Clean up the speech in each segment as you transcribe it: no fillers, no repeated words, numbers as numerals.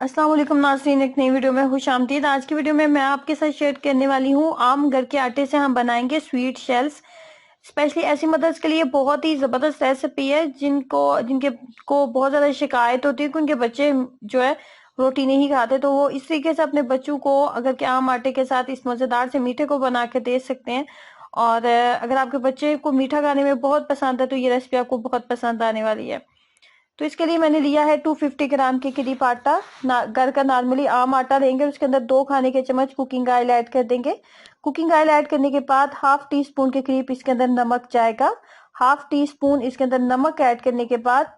अस्सलाम वालेकुम नाज़रीन, एक नई वीडियो में खुश आमदीद। आज की वीडियो में मैं आपके साथ शेयर करने वाली हूँ आम घर के आटे से हम बनाएंगे स्वीट शेल्स। स्पेशली ऐसी मदर्स के लिए बहुत ही ज़बरदस्त रेसिपी है जिनके को बहुत ज़्यादा शिकायत होती है कि उनके बच्चे जो है रोटी नहीं खाते, तो वो इस तरीके से अपने बच्चों को अगर के आम आटे के साथ इस मज़ेदार से मीठे को बना के दे सकते हैं। और अगर आपके बच्चे को मीठा खाने में बहुत पसंद है तो ये रेसिपी आपको बहुत पसंद आने वाली है। तो इसके लिए मैंने लिया है 250 ग्राम के करीब आटा। घर का नॉर्मली आम आटा लेंगे, उसके अंदर 2 खाने के चम्मच कुकिंग ऑयल ऐड कर देंगे। कुकिंग ऑयल ऐड करने के बाद हाफ टी स्पून के करीब इसके अंदर नमक जाएगा। हाफ टी स्पून इसके अंदर नमक ऐड करने के बाद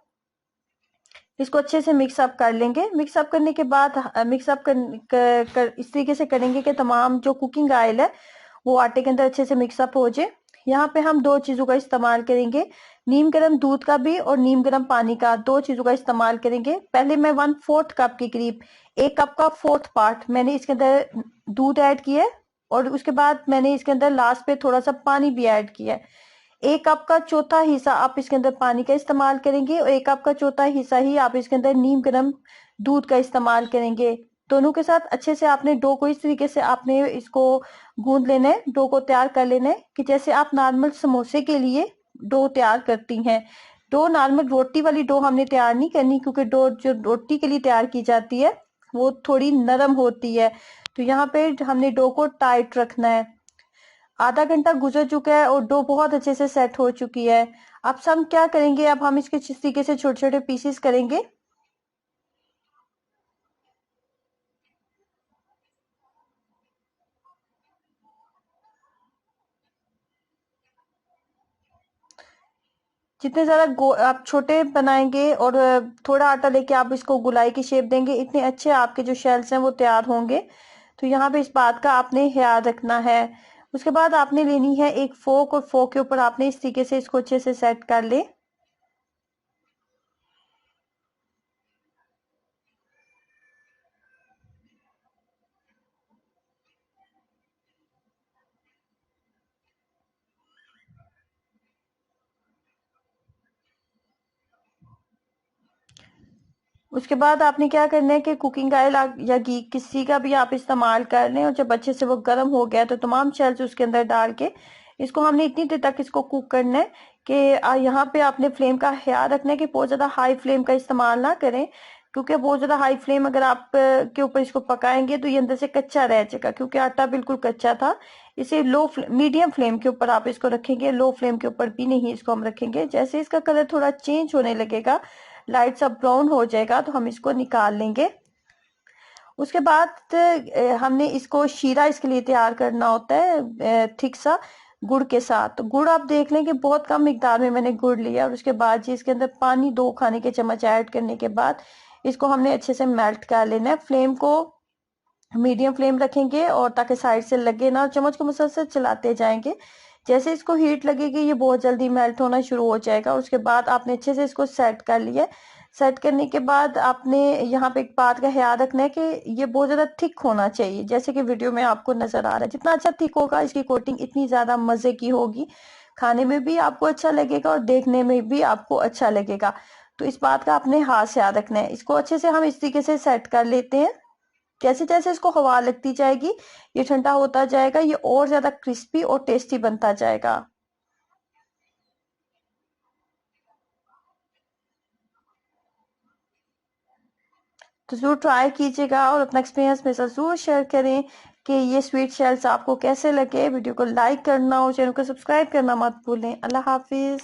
इसको अच्छे से मिक्सअप कर लेंगे। मिक्सअप करने के बाद मिक्सअप कर इस तरीके से करेंगे कि तमाम जो कुकिंग ऑयल है वो आटे के अंदर अच्छे से मिक्सअप हो जाए। यहाँ पे हम 2 चीजों का इस्तेमाल करेंगे, नीम गर्म दूध का भी और नीम गर्म पानी का। 2 चीजों का इस्तेमाल करेंगे। पहले मैं 1/4 कप के करीब, 1 कप का 4th पार्ट मैंने इसके अंदर दूध ऐड किया है और उसके बाद मैंने इसके अंदर लास्ट पे थोड़ा सा पानी भी ऐड किया है। 1 कप का चौथा हिस्सा आप इसके अंदर पानी का इस्तेमाल करेंगे और 1 कप का चौथा हिस्सा ही आप इसके अंदर नीम गर्म दूध का इस्तेमाल करेंगे। दोनों के साथ अच्छे से आपने डो को इस तरीके से आपने इसको गूंद लेना है, डो को तैयार कर लेना है कि जैसे आप नॉर्मल समोसे के लिए डो तैयार करती हैं। डो नॉर्मल रोटी वाली डो हमने तैयार नहीं करनी, क्योंकि डो जो रोटी के लिए तैयार की जाती है वो थोड़ी नरम होती है। तो यहाँ पे हमने डो को टाइट रखना है। आधा घंटा गुजर चुका है और डो बहुत अच्छे से सेट हो चुकी है। अब हम क्या करेंगे, अब हम इसके इस तरीके से छोटे छोटे पीसेस करेंगे। जितने ज्यादा आप छोटे बनाएंगे और थोड़ा आटा लेके आप इसको गोलाई की शेप देंगे, इतने अच्छे आपके जो शेल्स हैं वो तैयार होंगे। तो यहाँ पे इस बात का आपने ख्याल रखना है। उसके बाद आपने लेनी है एक फोक और फोक के ऊपर आपने इस तरीके से इसको अच्छे से सेट कर ले। उसके बाद आपने क्या करना है कि कुकिंग ऑयल या घी किसी का भी आप इस्तेमाल कर लें और जब अच्छे से वो गर्म हो गया तो तमाम शेल्स उसके अंदर डाल के इसको हमने इतनी देर तक इसको कुक करना है कि यहाँ पे आपने फ्लेम का ख्याल रखना है कि बहुत ज्यादा हाई फ्लेम का इस्तेमाल ना करें, क्योंकि बहुत ज्यादा हाई फ्लेम अगर आप के ऊपर इसको पकाएंगे तो ये अंदर से कच्चा रह जाएगा, क्योंकि आटा बिल्कुल कच्चा था। इसे मीडियम फ्लेम के ऊपर आप इसको रखेंगे, लो फ्लेम के ऊपर भी नहीं इसको हम रखेंगे। जैसे इसका कलर थोड़ा चेंज होने लगेगा, लाइट सा ब्राउन हो जाएगा, तो हम इसको निकाल लेंगे। उसके बाद हमने इसको शीरा इसके लिए तैयार करना होता है थिक सा गुड़ के साथ। तो गुड़ आप देख लें कि बहुत कम मिकदार में मैंने गुड़ लिया और उसके बाद जी इसके अंदर पानी 2 खाने के चम्मच ऐड करने के बाद इसको हमने अच्छे से मेल्ट कर लेना है। फ्लेम को मीडियम फ्लेम रखेंगे और ताकि साइड से लगे ना, और चम्मच को मुसलसल चलाते जाएंगे। जैसे इसको हीट लगेगी ये बहुत जल्दी मेल्ट होना शुरू हो जाएगा। उसके बाद आपने अच्छे से इसको सेट कर लिया। सेट करने के बाद आपने यहाँ पे एक बात का ख्याल रखना है कि ये बहुत ज्यादा थिक होना चाहिए, जैसे कि वीडियो में आपको नजर आ रहा है। जितना अच्छा थिक होगा इसकी कोटिंग इतनी ज्यादा मजे की होगी, खाने में भी आपको अच्छा लगेगा और देखने में भी आपको अच्छा लगेगा। तो इस बात का आपने हाथ याद रखना है। इसको अच्छे से हम इस तरीके से सेट कर लेते हैं। जैसे जैसे इसको हवा लगती जाएगी ये ठंडा होता जाएगा, ये और ज्यादा क्रिस्पी और टेस्टी बनता जाएगा। तो जरूर ट्राई कीजिएगा और अपना एक्सपीरियंस मेरे साथ जरूर शेयर करें कि ये स्वीट शेल्स आपको कैसे लगे। वीडियो को लाइक करना और चैनल को सब्सक्राइब करना मत भूलें। अल्लाह हाफिज।